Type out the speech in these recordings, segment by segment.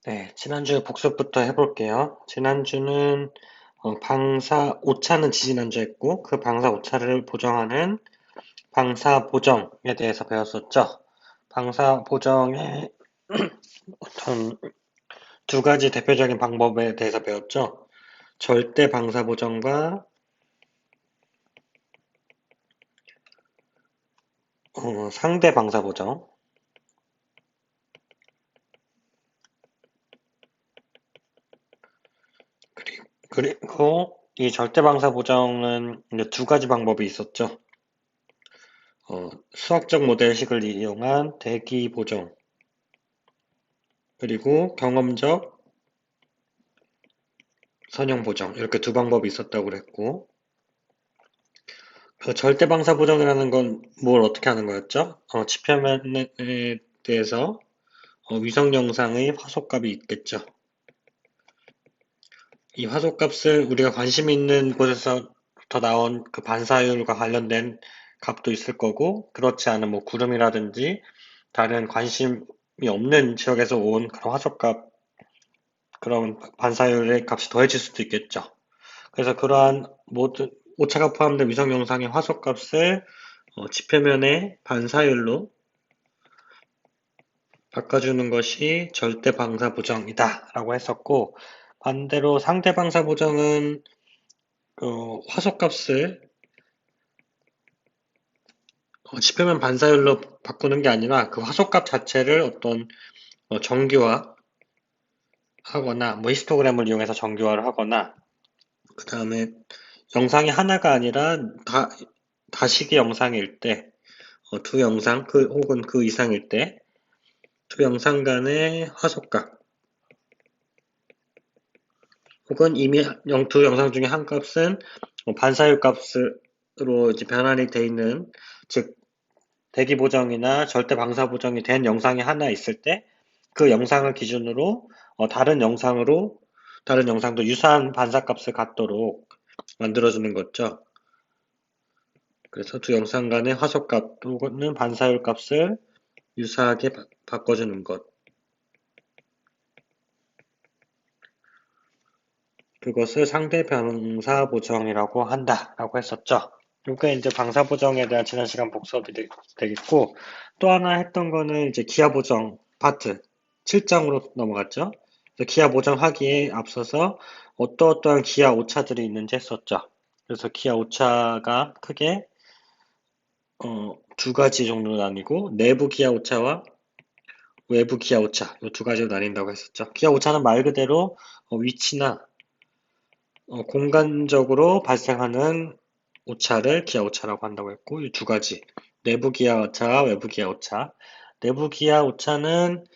네, 지난주 복습부터 해볼게요. 지난주는 방사 오차는 지지난주 했고, 그 방사 오차를 보정하는 방사 보정에 대해서 배웠었죠. 방사 보정의 어떤 두 가지 대표적인 방법에 대해서 배웠죠. 절대 방사 보정과 상대 방사 보정. 그리고 이 절대 방사 보정은 이제 두 가지 방법이 있었죠. 수학적 모델식을 이용한 대기 보정, 그리고 경험적 선형 보정 이렇게 두 방법이 있었다고 그랬고 그 절대 방사 보정이라는 건 뭘 어떻게 하는 거였죠? 지표면에 대해서 위성 영상의 화소값이 있겠죠. 이 화소값을 우리가 관심 있는 곳에서부터 나온 그 반사율과 관련된 값도 있을 거고 그렇지 않은 뭐 구름이라든지 다른 관심이 없는 지역에서 온 그런 화소값 그런 반사율의 값이 더해질 수도 있겠죠. 그래서 그러한 모든 오차가 포함된 위성 영상의 화소값을 지표면의 반사율로 바꿔주는 것이 절대 방사 보정이다 라고 했었고 반대로 상대 방사 보정은 화소값을 지표면 반사율로 바꾸는 게 아니라 그 화소값 자체를 어떤 정규화 하거나 뭐 히스토그램을 이용해서 정규화를 하거나 그 다음에 영상이 하나가 아니라 다식이 영상일 때 두 영상 혹은 그 이상일 때 두 영상 간의 화소값 혹은 이미 두 영상 중에 한 값은 반사율 값으로 이제 변환이 돼 있는 즉 대기 보정이나 절대 방사 보정이 된 영상이 하나 있을 때 그 영상을 기준으로 다른 영상도 유사한 반사 값을 갖도록 만들어주는 거죠. 그래서 두 영상 간의 화소값 또는 반사율 값을 유사하게 바꿔주는 것. 그것을 상대 방사 보정이라고 한다라고 했었죠. 이게 이제 방사 보정에 대한 지난 시간 복습이 되겠고 또 하나 했던 거는 이제 기하 보정 파트 7장으로 넘어갔죠. 기하 보정하기에 앞서서 어떠어떠한 기하 오차들이 있는지 했었죠. 그래서 기하 오차가 크게 두 가지 정도로 나뉘고 내부 기하 오차와 외부 기하 오차 이 두 가지로 나뉜다고 했었죠. 기하 오차는 말 그대로 위치나 공간적으로 발생하는 오차를 기하 오차라고 한다고 했고, 이 두 가지. 내부 기하 오차와 외부 기하 오차. 내부 기하 오차는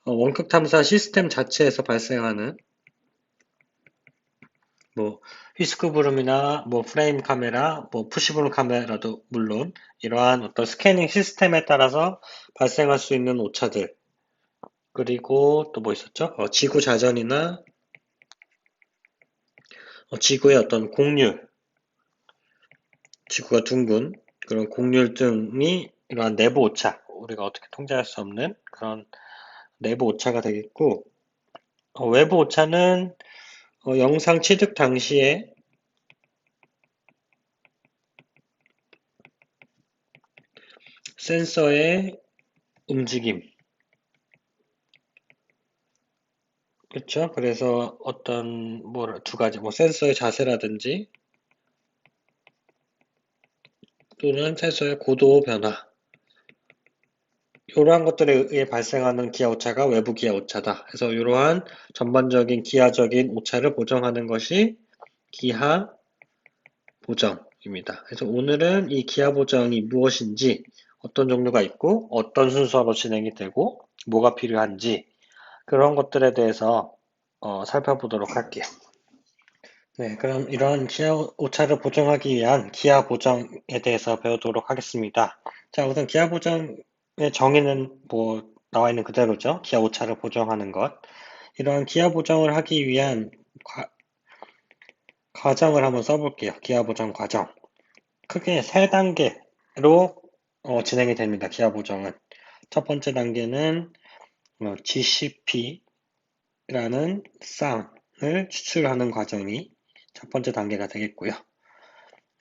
원격 탐사 시스템 자체에서 발생하는 뭐 휘스크 브룸이나 뭐 프레임 카메라, 뭐 푸시블 카메라도 물론 이러한 어떤 스캐닝 시스템에 따라서 발생할 수 있는 오차들. 그리고 또 뭐 있었죠? 지구 자전이나 지구의 어떤 곡률, 지구가 둥근 그런 곡률 등이 이러한 내부 오차, 우리가 어떻게 통제할 수 없는 그런 내부 오차가 되겠고, 외부 오차는 영상 취득 당시에 센서의 움직임, 그렇죠? 그래서 어떤 두 가지, 뭐 센서의 자세라든지 또는 센서의 고도 변화, 이러한 것들에 의해 발생하는 기하 오차가 외부 기하 오차다. 그래서 이러한 전반적인 기하적인 오차를 보정하는 것이 기하 보정입니다. 그래서 오늘은 이 기하 보정이 무엇인지, 어떤 종류가 있고, 어떤 순서로 진행이 되고, 뭐가 필요한지, 그런 것들에 대해서 살펴보도록 할게요. 네, 그럼 이런 기하 오차를 보정하기 위한 기하 보정에 대해서 배우도록 하겠습니다. 자, 우선 기하 보정의 정의는 뭐 나와 있는 그대로죠. 기하 오차를 보정하는 것. 이러한 기하 보정을 하기 위한 과정을 한번 써볼게요. 기하 보정 과정. 크게 세 단계로 진행이 됩니다. 기하 보정은. 첫 번째 단계는 GCP를 쌍을 추출하는 과정이 첫 번째 단계가 되겠고요.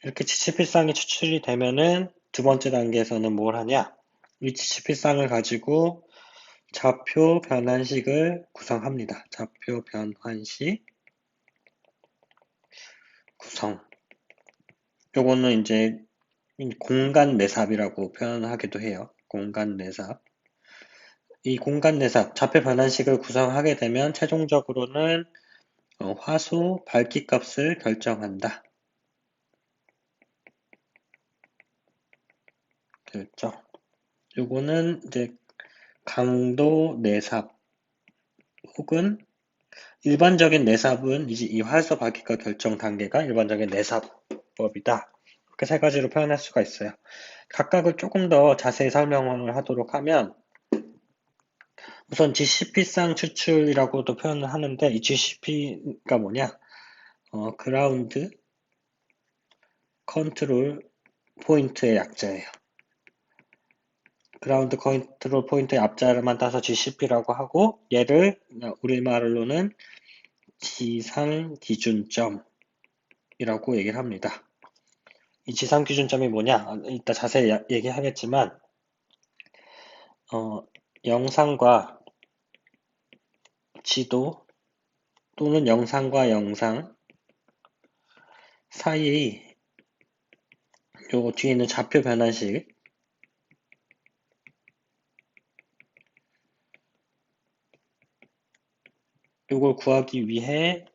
이렇게 지치필상이 추출이 되면은 두 번째 단계에서는 뭘 하냐? 이 지치필상을 가지고 좌표 변환식을 구성합니다. 좌표 변환식 구성. 요거는 이제 공간 내삽이라고 표현하기도 해요. 공간 내삽. 이 공간 내삽, 좌표 변환식을 구성하게 되면 최종적으로는 화소 밝기 값을 결정한다. 됐죠? 요거는 이제 강도 내삽 혹은 일반적인 내삽은 이제 이 화소 밝기값 결정 단계가 일반적인 내삽법이다. 이렇게 세 가지로 표현할 수가 있어요. 각각을 조금 더 자세히 설명을 하도록 하면 우선 GCP상 추출이라고도 표현을 하는데 이 GCP가 뭐냐? 그라운드 컨트롤 포인트의 약자예요. 그라운드 컨트롤 포인트의 앞자를만 따서 GCP라고 하고 얘를 우리말로는 지상 기준점이라고 얘기를 합니다. 이 지상 기준점이 뭐냐? 이따 자세히 얘기하겠지만 영상과 지도 또는 영상과 영상 사이의 요 뒤에 있는 좌표 변환식 요걸 구하기 위해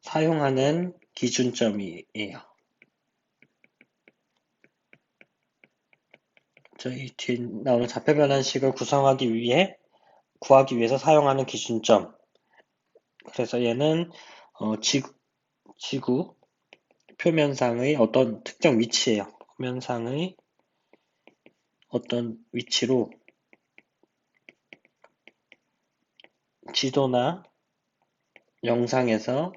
사용하는 기준점이에요. 저희 뒤에 나오는 좌표 변환식을 구하기 위해서 사용하는 기준점. 그래서 얘는 지구 표면상의 어떤 특정 위치예요. 표면상의 어떤 위치로 지도나 영상에서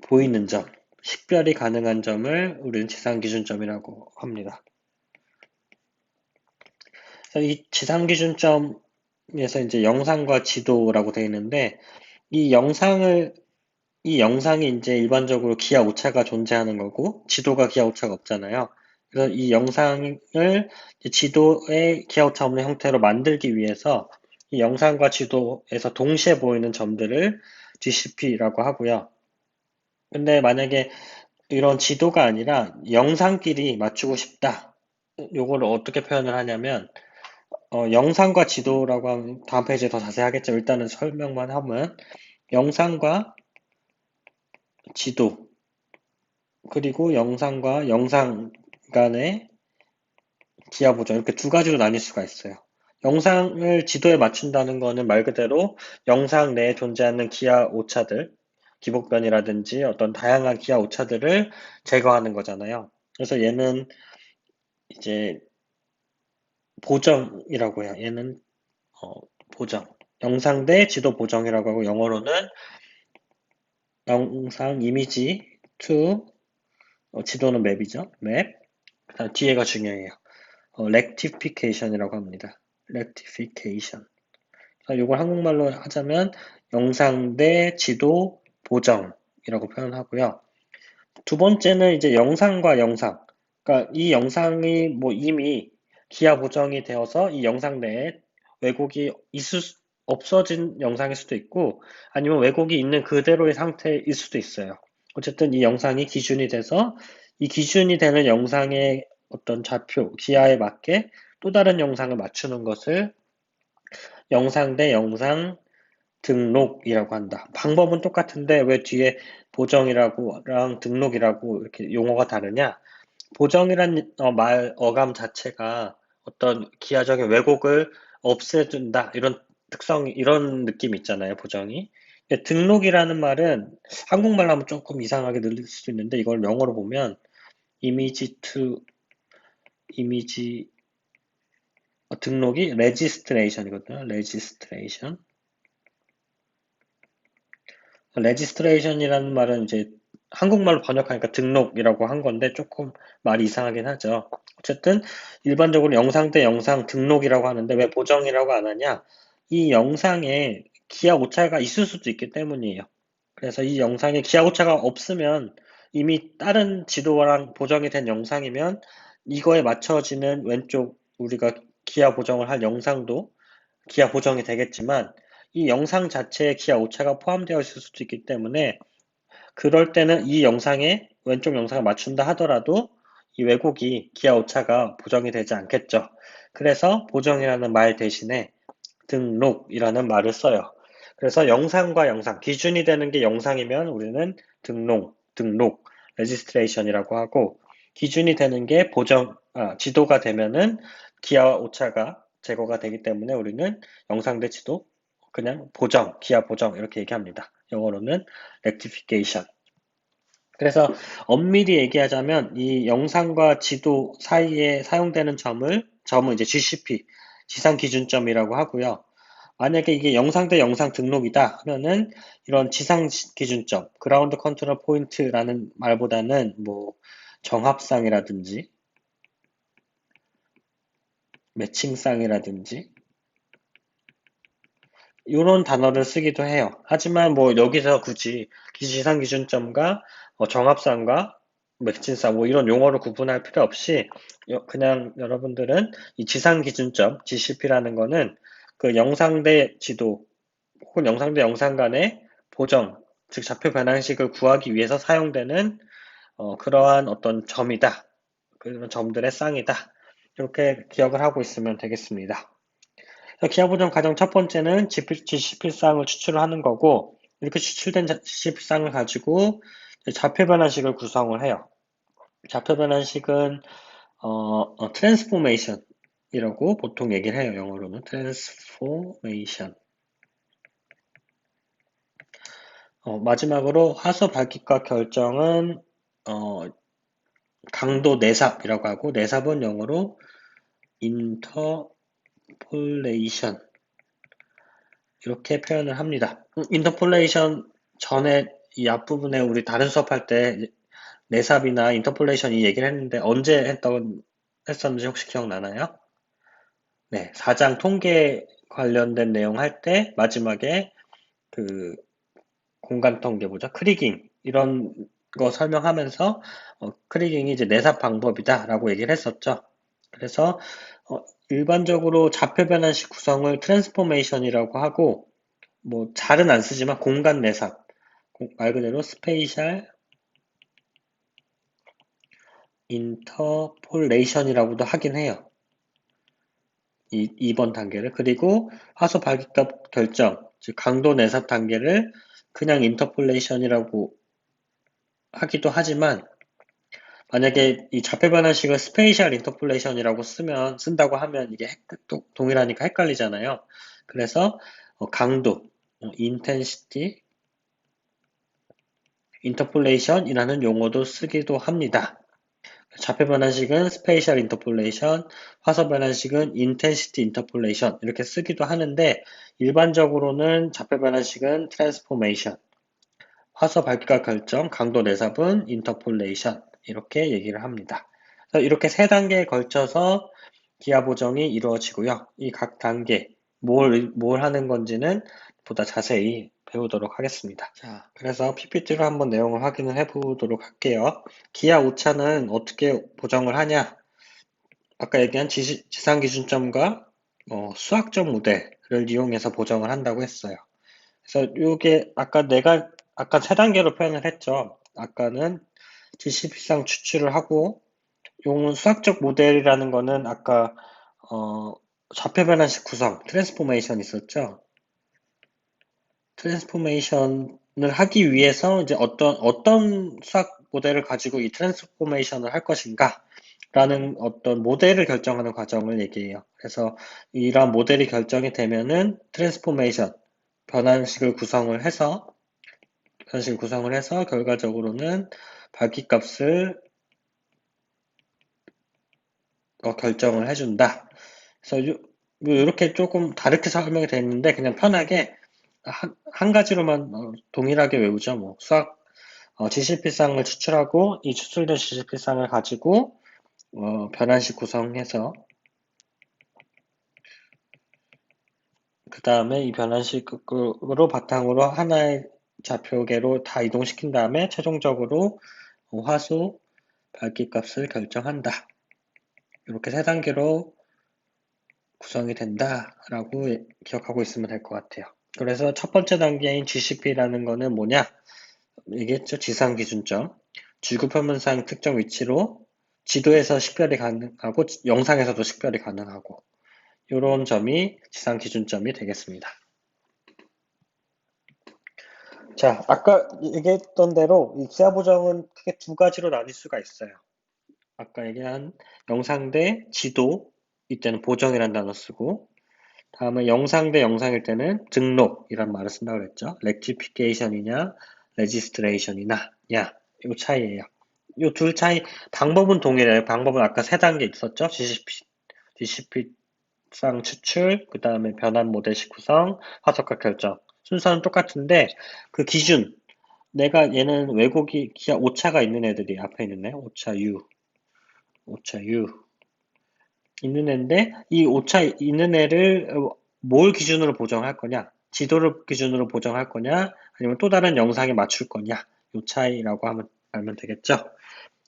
보이는 점, 식별이 가능한 점을 우리는 지상 기준점이라고 합니다. 그래서 이 지상 기준점에서 이제 영상과 지도라고 되어 있는데 이 영상이 이제 일반적으로 기하 오차가 존재하는 거고 지도가 기하 오차가 없잖아요. 그래서 이 영상을 지도의 기하 오차 없는 형태로 만들기 위해서 이 영상과 지도에서 동시에 보이는 점들을 GCP라고 하고요. 근데 만약에 이런 지도가 아니라 영상끼리 맞추고 싶다. 요거를 어떻게 표현을 하냐면 영상과 지도라고 하면 다음 페이지에 더 자세히 하겠죠. 일단은 설명만 하면 영상과 지도 그리고 영상과 영상 간의 기하 보정 이렇게 두 가지로 나뉠 수가 있어요. 영상을 지도에 맞춘다는 거는 말 그대로 영상 내에 존재하는 기하 오차들, 기복변이라든지 어떤 다양한 기하 오차들을 제거하는 거잖아요. 그래서 얘는 이제 보정이라고 해요. 얘는 보정. 영상 대 지도 보정이라고 하고 영어로는 영상 이미지 to 지도는 맵이죠. 맵. 그다음 뒤에가 중요해요. rectification이라고 합니다. rectification. 이걸 한국말로 하자면 영상 대 지도 보정이라고 표현하고요. 두 번째는 이제 영상과 영상. 그러니까 이 영상이 뭐 이미 기하 보정이 되어서 이 영상 내에 왜곡이 없어진 영상일 수도 있고 아니면 왜곡이 있는 그대로의 상태일 수도 있어요. 어쨌든 이 영상이 기준이 돼서 이 기준이 되는 영상의 어떤 좌표, 기하에 맞게 또 다른 영상을 맞추는 것을 영상 대 영상 등록이라고 한다. 방법은 똑같은데 왜 뒤에 보정이라고랑 등록이라고 이렇게 용어가 다르냐? 보정이란 어감 자체가 어떤 기하적인 왜곡을 없애준다 이런 이런 느낌 있잖아요. 보정이. 등록이라는 말은 한국말로 하면 조금 이상하게 들릴 수도 있는데 이걸 영어로 보면 이미지 to 이미지 등록이 registration이거든요. 레지스트레이션이라는 말은 이제 한국말로 번역하니까 등록이라고 한 건데 조금 말이 이상하긴 하죠. 어쨌든 일반적으로 영상 대 영상 등록이라고 하는데 왜 보정이라고 안 하냐? 이 영상에 기하 오차가 있을 수도 있기 때문이에요. 그래서 이 영상에 기하 오차가 없으면 이미 다른 지도랑 보정이 된 영상이면 이거에 맞춰지는 왼쪽 우리가 기하 보정을 할 영상도 기하 보정이 되겠지만 이 영상 자체에 기하 오차가 포함되어 있을 수도 있기 때문에 그럴 때는 이 영상에 왼쪽 영상을 맞춘다 하더라도 이 왜곡이 기하 오차가 보정이 되지 않겠죠. 그래서 보정이라는 말 대신에 등록이라는 말을 써요. 그래서 영상과 영상, 기준이 되는 게 영상이면 우리는 등록, 레지스트레이션이라고 하고, 기준이 되는 게 지도가 되면은 기하 오차가 제거가 되기 때문에 우리는 영상 대 지도, 그냥 기하 보정, 이렇게 얘기합니다. 영어로는 rectification. 그래서 엄밀히 얘기하자면 이 영상과 지도 사이에 사용되는 점은 이제 GCP, 지상 기준점이라고 하고요. 만약에 이게 영상 대 영상 등록이다 하면은 이런 지상 기준점, 그라운드 컨트롤 포인트라는 말보다는 뭐 정합상이라든지 매칭상이라든지 이런 단어를 쓰기도 해요. 하지만 뭐 여기서 굳이 지상 기준점과 정합상과 매칭상 뭐 이런 용어를 구분할 필요 없이 그냥 여러분들은 이 지상 기준점 GCP라는 거는 그 영상 대 지도 혹은 영상 대 영상 간의 보정, 즉 좌표 변환식을 구하기 위해서 사용되는 그러한 어떤 점이다. 그런 점들의 쌍이다. 이렇게 기억을 하고 있으면 되겠습니다. 기하 보정 과정 첫 번째는 GCP상을 추출을 하는 거고, 이렇게 추출된 GCP상을 가지고 좌표 변환식을 구성을 해요. 좌표 변환식은 트랜스포메이션이라고 보통 얘기를 해요. 영어로는 트랜스포메이션. 마지막으로 하수 밝기값 결정은 강도 내삽이라고 하고, 내삽은 영어로 인터폴레이션 이렇게 표현을 합니다. 인터폴레이션 전에 이 앞부분에 우리 다른 수업할 때 내삽이나 인터폴레이션 이 얘기를 했는데 언제 했었는지 혹시 기억나나요? 네, 4장 통계 관련된 내용 할 때 마지막에 그 공간 통계 보자. 크리깅 이런 거 설명하면서 크리깅이 이제 내삽 방법이다라고 얘기를 했었죠. 그래서 일반적으로 좌표 변환식 구성을 트랜스포메이션이라고 하고 뭐 잘은 안 쓰지만 공간 내삽 말 그대로 스페이셜 인터폴레이션이라고도 하긴 해요. 2번 단계를. 그리고 화소 발기값 결정, 즉 강도 내삽 단계를 그냥 인터폴레이션이라고 하기도 하지만 만약에 이 좌표 변환식을 스페이셜 인터폴레이션이라고 쓴다고 하면 이게 동일하니까 헷갈리잖아요. 그래서 강도, intensity interpolation이라는 용어도 쓰기도 합니다. 좌표 변환식은 스페이셜 인터폴레이션, 화서 변환식은 인텐시티 인터폴레이션 이렇게 쓰기도 하는데 일반적으로는 좌표 변환식은 트랜스포메이션, 화서 밝기가 결정, 강도 내삽은 인터폴레이션 이렇게 얘기를 합니다. 그래서 이렇게 세 단계에 걸쳐서 기하 보정이 이루어지고요. 이 각 단계 뭘 하는 건지는 보다 자세히 배우도록 하겠습니다. 자, 그래서 PPT로 한번 내용을 확인을 해보도록 할게요. 기하 오차는 어떻게 보정을 하냐? 아까 얘기한 지상 기준점과 수학적 모델을 이용해서 보정을 한다고 했어요. 그래서 이게 아까 세 단계로 표현을 했죠. 아까는 GCP상 추출을 하고 용 수학적 모델이라는 거는 아까 좌표 변환식 구성 트랜스포메이션 있었죠. 트랜스포메이션을 하기 위해서 이제 어떤 수학 모델을 가지고 이 트랜스포메이션을 할 것인가 라는 어떤 모델을 결정하는 과정을 얘기해요. 그래서 이러한 모델이 결정이 되면은 트랜스포메이션 변환식을 구성을 해서 결과적으로는 밝기값을 결정을 해준다. 그래서 이렇게 조금 다르게 설명이 되어 있는데 그냥 편하게 한 가지로만 동일하게 외우죠. 뭐 수학 GCP상을 추출하고 이 추출된 GCP상을 가지고 변환식 구성해서 그 다음에 이 변환식으로 바탕으로 하나의 좌표계로 다 이동시킨 다음에 최종적으로 화소 밝기값을 결정한다. 이렇게 세 단계로 구성이 된다라고 기억하고 있으면 될 것 같아요. 그래서 첫 번째 단계인 GCP라는 거는 뭐냐? 얘기했죠. 지상 기준점. 지구표면상 특정 위치로 지도에서 식별이 가능하고 영상에서도 식별이 가능하고 이런 점이 지상 기준점이 되겠습니다. 자, 아까 얘기했던 대로 이 기하 보정은 크게 두 가지로 나뉠 수가 있어요. 아까 얘기한 영상 대 지도, 이때는 보정이라는 단어 쓰고, 다음에 영상 대 영상일 때는 등록이란 말을 쓴다고 그랬죠. 렉티피케이션이냐, 레지스트레이션이냐, 이 차이예요. 이 둘 차이, 방법은 동일해요. 방법은 아까 세 단계 있었죠. GCP상 추출, 그 다음에 변환 모델식 구성, 화석화 결정. 순서는 똑같은데, 그 기준, 내가 얘는 왜곡이 기하 오차가 있는 애들이 앞에 있는 애, 오차 U 있는 애인데 이 오차 있는 애를 뭘 기준으로 보정할 거냐? 지도를 기준으로 보정할 거냐? 아니면 또 다른 영상에 맞출 거냐? 요 차이라고 하면 알면 되겠죠?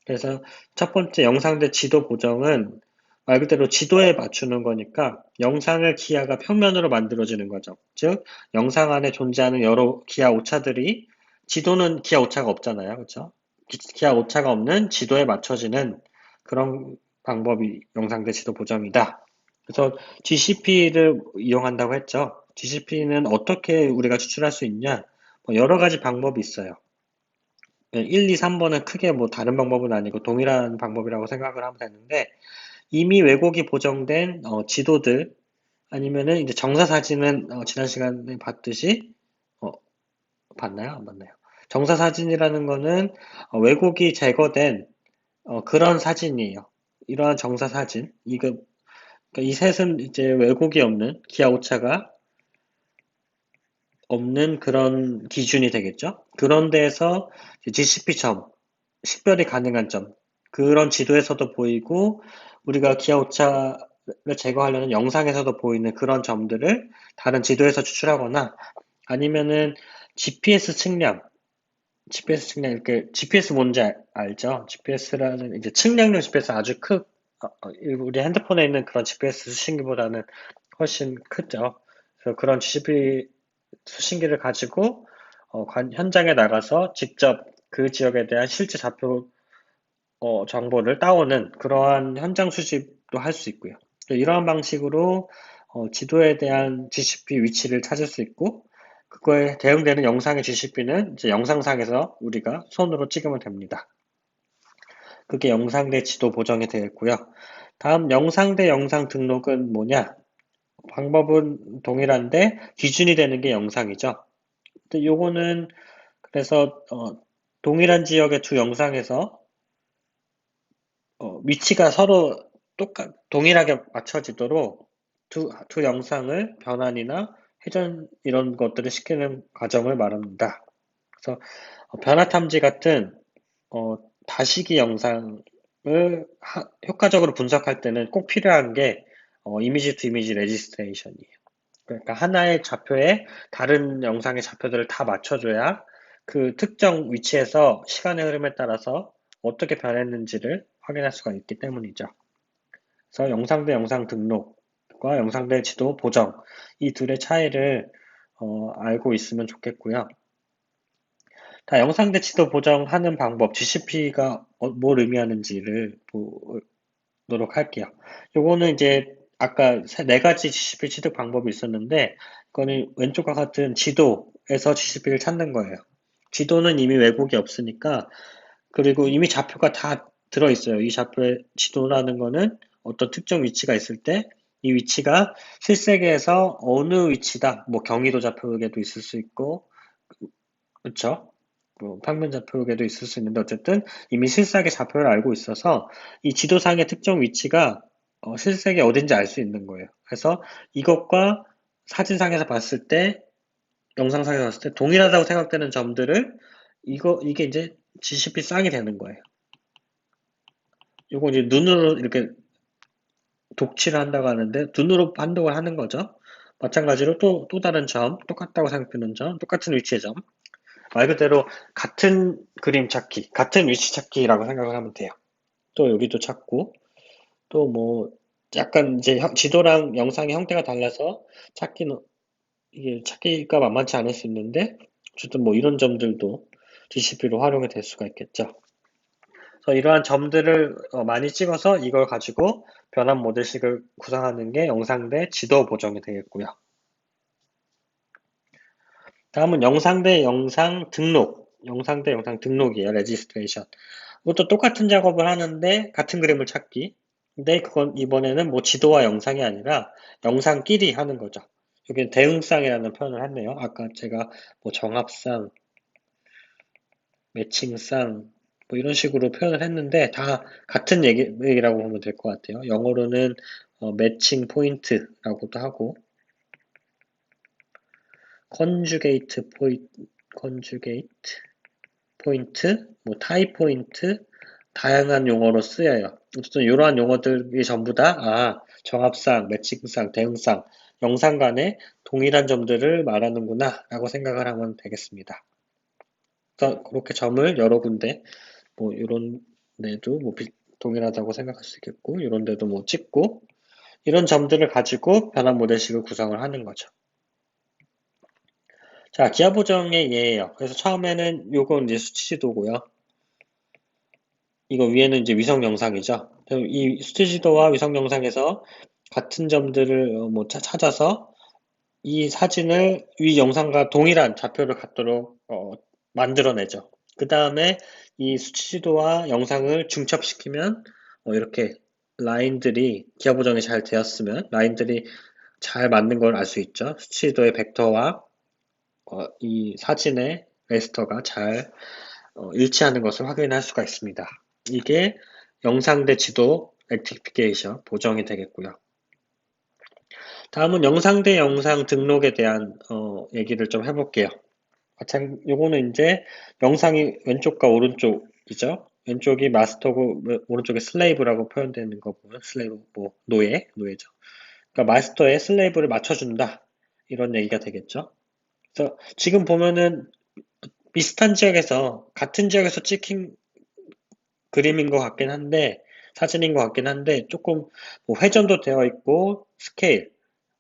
그래서 첫 번째 영상 대 지도 보정은 말 그대로 지도에 맞추는 거니까 영상을 기하가 평면으로 만들어지는 거죠. 즉, 영상 안에 존재하는 여러 기하 오차들이 지도는 기하 오차가 없잖아요. 그렇죠? 기하 오차가 없는 지도에 맞춰지는 그런 방법이 영상 대 지도 보정이다. 그래서 GCP를 이용한다고 했죠. GCP는 어떻게 우리가 추출할 수 있냐? 뭐 여러 가지 방법이 있어요. 1, 2, 3번은 크게 뭐 다른 방법은 아니고 동일한 방법이라고 생각을 하면 되는데 이미 왜곡이 보정된 지도들 아니면은 이제 정사 사진은 지난 시간에 봤듯이 어, 봤나요? 안 봤나요? 정사 사진이라는 거는 왜곡이 제거된 그런 사진이에요. 이러한 정사 사진 그러니까 이 셋은 이제 왜곡이 없는 기하 오차가 없는 그런 기준이 되겠죠. 그런 데에서 GCP점, 식별이 가능한 점, 그런 지도에서도 보이고 우리가 기하 오차를 제거하려는 영상에서도 보이는 그런 점들을 다른 지도에서 추출하거나 아니면은 GPS 측량, 이렇게 GPS 뭔지 알죠? GPS라는 이제 측량용 GPS 아주 우리 핸드폰에 있는 그런 GPS 수신기보다는 훨씬 크죠. 그래서 그런 GCP 수신기를 가지고 현장에 나가서 직접 그 지역에 대한 실제 좌표 정보를 따오는 그러한 현장 수집도 할 수 있고요. 이러한 방식으로 지도에 대한 GCP 위치를 찾을 수 있고 그거에 대응되는 영상의 GCP는 이제 영상상에서 우리가 손으로 찍으면 됩니다. 그게 영상 대 지도 보정이 되겠고요. 다음 영상 대 영상 등록은 뭐냐? 방법은 동일한데 기준이 되는 게 영상이죠. 근데 요거는 그래서 동일한 지역의 두 영상에서 위치가 서로 동일하게 맞춰지도록 두 영상을 변환이나 회전 이런 것들을 시키는 과정을 말합니다. 그래서 변화 탐지 같은 다시기 영상을 효과적으로 분석할 때는 꼭 필요한 게 이미지 투 이미지 레지스트레이션이에요. 그러니까 하나의 좌표에 다른 영상의 좌표들을 다 맞춰줘야 그 특정 위치에서 시간의 흐름에 따라서 어떻게 변했는지를 확인할 수가 있기 때문이죠. 그래서 영상 대 영상 등록과 영상 대 지도 보정 이 둘의 차이를 알고 있으면 좋겠고요. 다 영상 대 지도 보정하는 방법 GCP가 뭘 의미하는지를 보도록 할게요. 요거는 이제 아까 네 가지 GCP 취득 방법이 있었는데 그거는 왼쪽과 같은 지도에서 GCP를 찾는 거예요. 지도는 이미 왜곡이 없으니까 그리고 이미 좌표가 다 들어있어요. 이 좌표의 지도라는 거는 어떤 특정 위치가 있을 때 이 위치가 실세계에서 어느 위치다. 뭐 경의도 좌표계도 있을 수 있고 그렇죠? 뭐 평면 좌표계도 있을 수 있는데 어쨌든 이미 실사계 좌표를 알고 있어서 이 지도상의 특정 위치가 실색이 어딘지 알 수 있는 거예요. 그래서 이것과 사진상에서 봤을 때, 영상상에서 봤을 때 동일하다고 생각되는 점들을 이게 이제 GCP 쌍이 되는 거예요. 이거 이제 눈으로 이렇게 독치를 한다고 하는데 눈으로 판독을 하는 거죠. 마찬가지로 또 다른 점, 똑같다고 생각되는 점, 똑같은 위치의 점. 말 그대로 같은 그림 찾기, 같은 위치 찾기라고 생각을 하면 돼요. 또 여기도 찾고, 또 뭐, 약간 이제 지도랑 영상의 형태가 달라서 이게 찾기가 만만치 않을 수 있는데, 어쨌든 뭐 이런 점들도 GCP로 활용이 될 수가 있겠죠. 그래서 이러한 점들을 많이 찍어서 이걸 가지고 변환 모델식을 구성하는 게 영상 대 지도 보정이 되겠고요. 다음은 영상 대 영상 등록. 영상 대 영상 등록이에요. 레지스트레이션. 이것도 똑같은 작업을 하는데 같은 그림을 찾기. 근데 그건 이번에는 뭐 지도와 영상이 아니라 영상끼리 하는 거죠. 여기 대응쌍이라는 표현을 했네요. 아까 제가 뭐 정합쌍, 매칭쌍, 뭐 이런 식으로 표현을 했는데 다 같은 얘기라고 보면 될 것 같아요. 영어로는 매칭 포인트라고도 하고 컨주게이트 포인트, 뭐 타입 포인트, 다양한 용어로 쓰여요. 어쨌든 이러한 용어들이 전부 다 정합상, 매칭상, 대응상, 영상 간의 동일한 점들을 말하는구나 라고 생각을 하면 되겠습니다. 그래서 그렇게 점을 여러 군데 뭐 이런 데도 뭐 동일하다고 생각할 수 있겠고 이런 데도 뭐 찍고 이런 점들을 가지고 변환 모델식을 구성을 하는 거죠. 자, 기하 보정의 예예요. 그래서 처음에는 요건 이제 수치지도고요. 이거 위에는 이제 위성 영상이죠. 이 수치지도와 위성 영상에서 같은 점들을 뭐 찾아서 이 사진을 위 영상과 동일한 좌표를 갖도록 만들어내죠. 그 다음에 이 수치지도와 영상을 중첩시키면 이렇게 라인들이 기하 보정이 잘 되었으면 라인들이 잘 맞는 걸 알 수 있죠. 수치지도의 벡터와 이 사진의 레스터가 잘 일치하는 것을 확인할 수가 있습니다. 이게 영상 대 지도 렉티피케이션 보정이 되겠고요. 다음은 영상 대 영상 등록에 대한 얘기를 좀 해볼게요. 요거는 이제 영상이 왼쪽과 오른쪽이죠. 왼쪽이 마스터고 오른쪽에 슬레이브라고 표현되는 거 보면 슬레이브 뭐 노예죠. 그러니까 마스터에 슬레이브를 맞춰준다 이런 얘기가 되겠죠. 그래서 지금 보면은 비슷한 지역에서 같은 지역에서 찍힌 그림인 것 같긴 한데 사진인 것 같긴 한데 조금 뭐 회전도 되어 있고 스케일,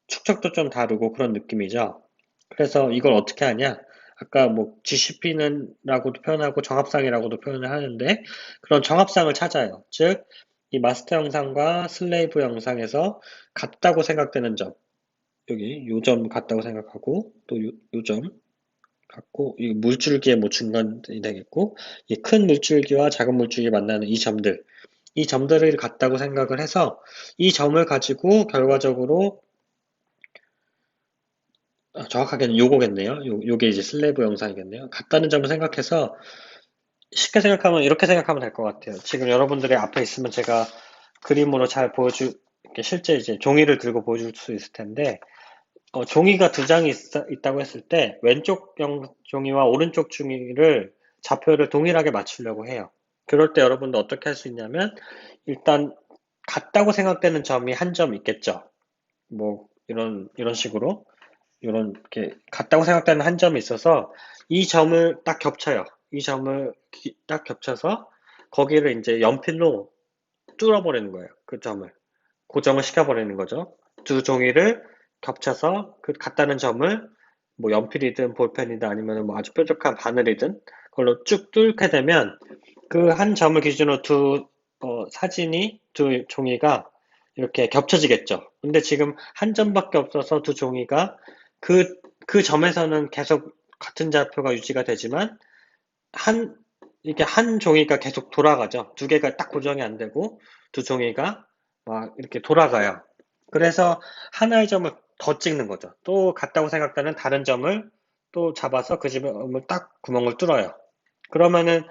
축척도 좀 다르고 그런 느낌이죠. 그래서 이걸 어떻게 하냐? 아까 뭐 GCP는 라고도 표현하고 정합상이라고도 표현을 하는데 그런 정합상을 찾아요. 즉, 이 마스터 영상과 슬레이브 영상에서 같다고 생각되는 점, 여기 요 점 같다고 생각하고 또 요 점 같고 이 물줄기의 뭐 중간이 되겠고 이 큰 물줄기와 작은 물줄기 만나는 이 점들을 같다고 생각을 해서 이 점을 가지고 결과적으로 정확하게는 요거겠네요. 요게 이제 슬래브 영상이겠네요. 같다는 점을 생각해서 쉽게 생각하면 이렇게 생각하면 될 것 같아요. 지금 여러분들의 앞에 있으면 제가 그림으로 잘 이렇게 실제 이제 종이를 들고 보여줄 수 있을 텐데 종이가 두 장이 있다고 했을 때 왼쪽 종이와 오른쪽 종이를 좌표를 동일하게 맞추려고 해요. 그럴 때 여러분도 어떻게 할 수 있냐면 일단 같다고 생각되는 점이 한 점 있겠죠. 뭐 이런 식으로 이렇게 같다고 생각되는 한 점이 있어서 이 점을 딱 겹쳐요. 이 점을 딱 겹쳐서 거기를 이제 연필로 뚫어버리는 거예요. 그 점을 고정을 시켜버리는 거죠. 두 종이를 겹쳐서 그 같다는 점을 뭐 연필이든 볼펜이든 아니면 뭐 아주 뾰족한 바늘이든 그걸로 쭉 뚫게 되면 그 한 점을 기준으로 두 종이가 이렇게 ገብ쳐지겠죠. 근데 지금 한 점밖에 없어서 두 종이가 그 점에서는 계속 같은 좌표가 유지가 되지만 한 이게 한 종이가 계속 돌아가죠. 두 개가 딱 고정이 안 되고 두 종이가 막 이렇게 돌아가요. 그래서 하나의 점을 더 찍는 거죠. 또 같다고 생각되는 다른 점을 또 잡아서 그 점을 딱 구멍을 뚫어요. 그러면은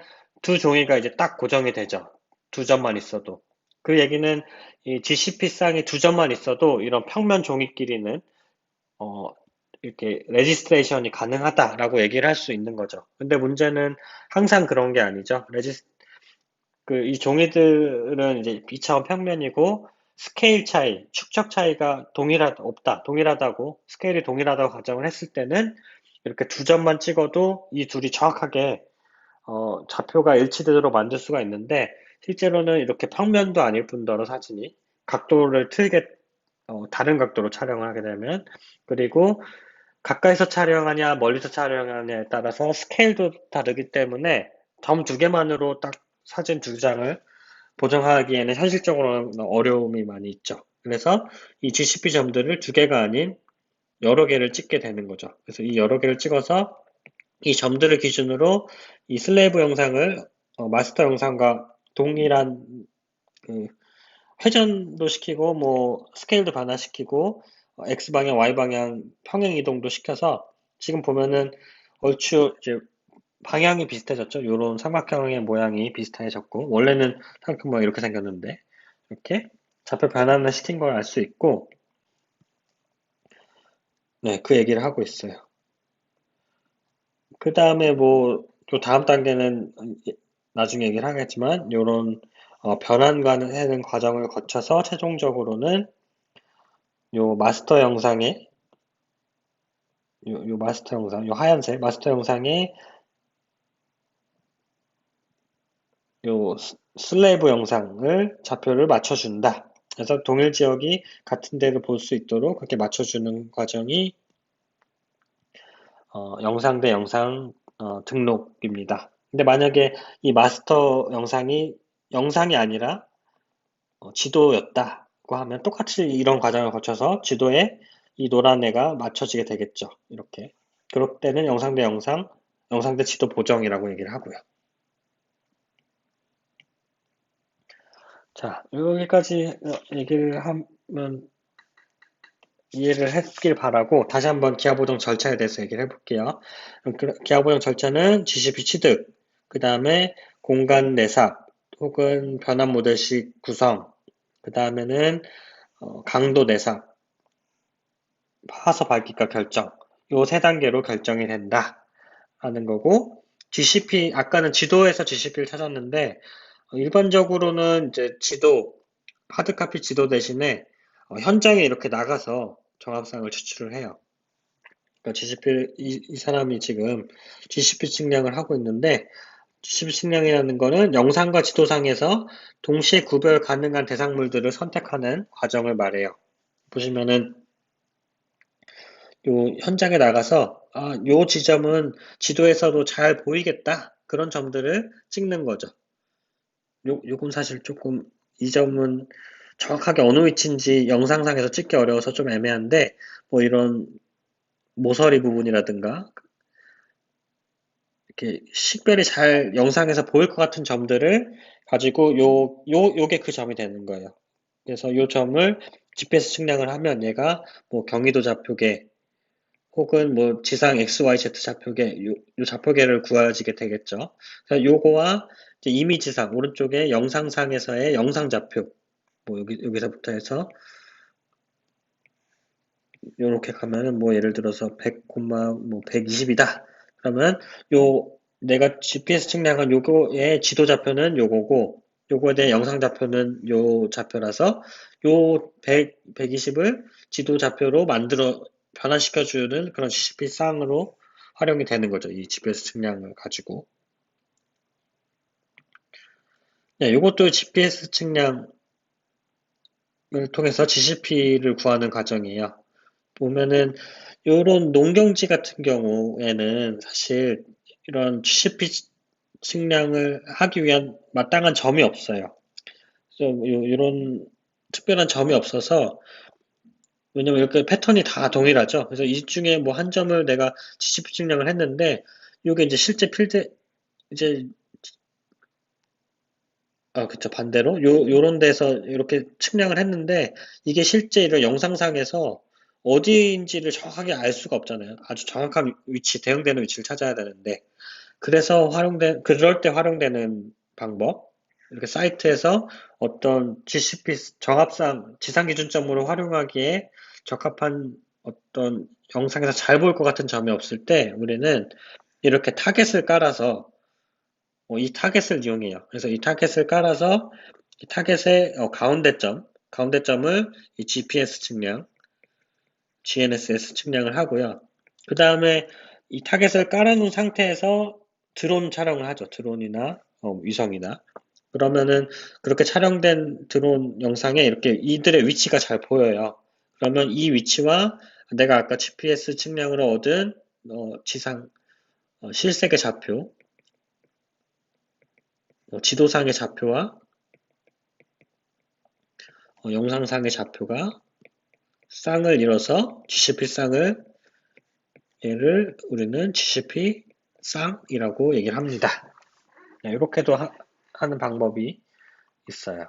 두 종이가 이제 딱 고정이 되죠. 두 점만 있어도. 그 얘기는 이 GCP 쌍이 두 점만 있어도 이런 평면 종이끼리는 어, 이렇게 레지스트레이션이 가능하다라고 얘기를 할 수 있는 거죠. 근데 문제는 항상 그런 게 아니죠. 이 종이들은 이제 2차원 평면이고 스케일 차이, 축적 차이가 없다, 동일하다고, 스케일이 동일하다고 가정을 했을 때는 이렇게 두 점만 찍어도 이 둘이 정확하게 좌표가 일치되도록 만들 수가 있는데, 실제로는 이렇게 평면도 아닐 뿐더러 사진이 각도를 틀게 다른 각도로 촬영을 하게 되면, 그리고 가까이서 촬영하냐 멀리서 촬영하냐에 따라서 스케일도 다르기 때문에 점 두 개만으로 딱 사진 두 장을 보정하기에는 현실적으로 어려움이 많이 있죠. 그래서 이 GCP 점들을 두 개가 아닌 여러 개를 찍게 되는 거죠. 그래서 이 여러 개를 찍어서 이 점들을 기준으로 이 슬레이브 영상을 마스터 영상과 동일한 그 회전도 시키고 뭐 스케일도 변화시키고 X방향, Y방향 평행 이동도 시켜서 지금 보면은 얼추 이제 방향이 비슷해졌죠. 요런 삼각형의 모양이 비슷해졌고 원래는 삼각형 모양 이렇게 생겼는데 이렇게 좌표 변환을 시킨 걸 알 수 있고 네, 그 얘기를 하고 있어요. 그 다음에 뭐 또 다음 단계는 나중에 얘기를 하겠지만 요런 변환하는 과정을 거쳐서 최종적으로는 요 마스터 영상에 요 마스터 영상, 요 하얀색 마스터 영상에 요 슬레이브 영상을 좌표를 맞춰준다. 그래서 동일 지역이 같은 데를 볼 수 있도록 그렇게 맞춰주는 과정이 영상 대 영상 등록입니다. 근데 만약에 이 마스터 영상이 영상이 아니라 지도였다고 하면 똑같이 이런 과정을 거쳐서 지도에 이 노란 애가 맞춰지게 되겠죠. 이렇게. 그럴 때는 영상 대 영상, 영상 대 지도 보정이라고 얘기를 하고요. 자, 여기까지 얘기를 하면 이해를 했길 바라고 다시 한번 기하보정 절차에 대해서 얘기를 해볼게요. 기하보정 절차는 GCP 취득, 그 다음에 공간 내삽 혹은 변환 모델식 구성, 그 다음에는 강도 내삽, 화서 밝기가 결정, 요 세 단계로 결정이 된다 하는 거고 GCP 아까는 지도에서 GCP를 찾았는데 일반적으로는 이제 지도 하드카피 지도 대신에 현장에 이렇게 나가서 정합상을 추출을 해요. 그러니까 GCP 이 사람이 지금 GCP 측량을 하고 있는데 GCP 측량이라는 거는 영상과 지도상에서 동시에 구별 가능한 대상물들을 선택하는 과정을 말해요. 보시면은 요 현장에 나가서 요 지점은 지도에서도 잘 보이겠다. 그런 점들을 찍는 거죠. 요건 사실 조금 이 점은 정확하게 어느 위치인지 영상상에서 찍기 어려워서 좀 애매한데 뭐 이런 모서리 부분이라든가 이렇게 식별이 잘 영상에서 보일 것 같은 점들을 가지고 요게 그 점이 되는 거예요. 그래서 요 점을 GPS 측량을 하면 얘가 뭐 경의도 좌표계 혹은 뭐 지상 XYZ 좌표계, 요 좌표계를 구해지게 되겠죠. 그래서 요거와 이제 이미지상, 오른쪽에 영상상에서의 영상 좌표, 뭐 여기서부터 해서 요렇게 가면은 뭐 예를 들어서 100, 뭐 120이다. 그러면 요 내가 GPS 측량한 요거의 지도 좌표는 요거고 요거에 대한 영상 좌표는 요 좌표라서 요 100, 120을 지도 좌표로 만들어 변환시켜주는 그런 GCP 쌍으로 활용이 되는 거죠. 이 GPS 측량을 가지고. 네, 요것도 GPS 측량을 통해서 GCP를 구하는 과정이에요. 보면은 요런 농경지 같은 경우에는 사실 이런 GCP 측량을 하기 위한 마땅한 점이 없어요. 그래서 이런 특별한 점이 없어서 왜냐면 이렇게 패턴이 다 동일하죠. 그래서 이 중에 뭐 한 점을 내가 GCP 측량을 했는데 이게 이제 실제 필드 이제 그쵸 반대로 요런 데서 이렇게 측량을 했는데 이게 실제 이런 영상상에서 어디인지를 정확하게 알 수가 없잖아요. 아주 정확한 위치, 대응되는 위치를 찾아야 되는데 그래서 그럴 때 활용되는 방법 이렇게 사이트에서 어떤 GCP 정합상 지상 기준점으로 활용하기에 적합한 어떤 영상에서 잘 보일 것 같은 점이 없을 때 우리는 이렇게 타겟을 깔아서 이 타겟을 이용해요. 그래서 이 타겟을 깔아서 이 타겟의 가운데 점, 가운데 점을 이 GPS 측량, GNSS 측량을 하고요. 그 다음에 이 타겟을 깔아놓은 상태에서 드론 촬영을 하죠. 드론이나 위성이나. 그러면은 그렇게 촬영된 드론 영상에 이렇게 이들의 위치가 잘 보여요. 그러면 이 위치와 내가 아까 GPS 측량으로 얻은 지상 실색의 좌표, 지도상의 좌표와 영상상의 좌표가 쌍을 이뤄서 GCP 쌍을 얘를 우리는 GCP 쌍이라고 얘기를 합니다. 네, 이렇게도 하는 방법이 있어요.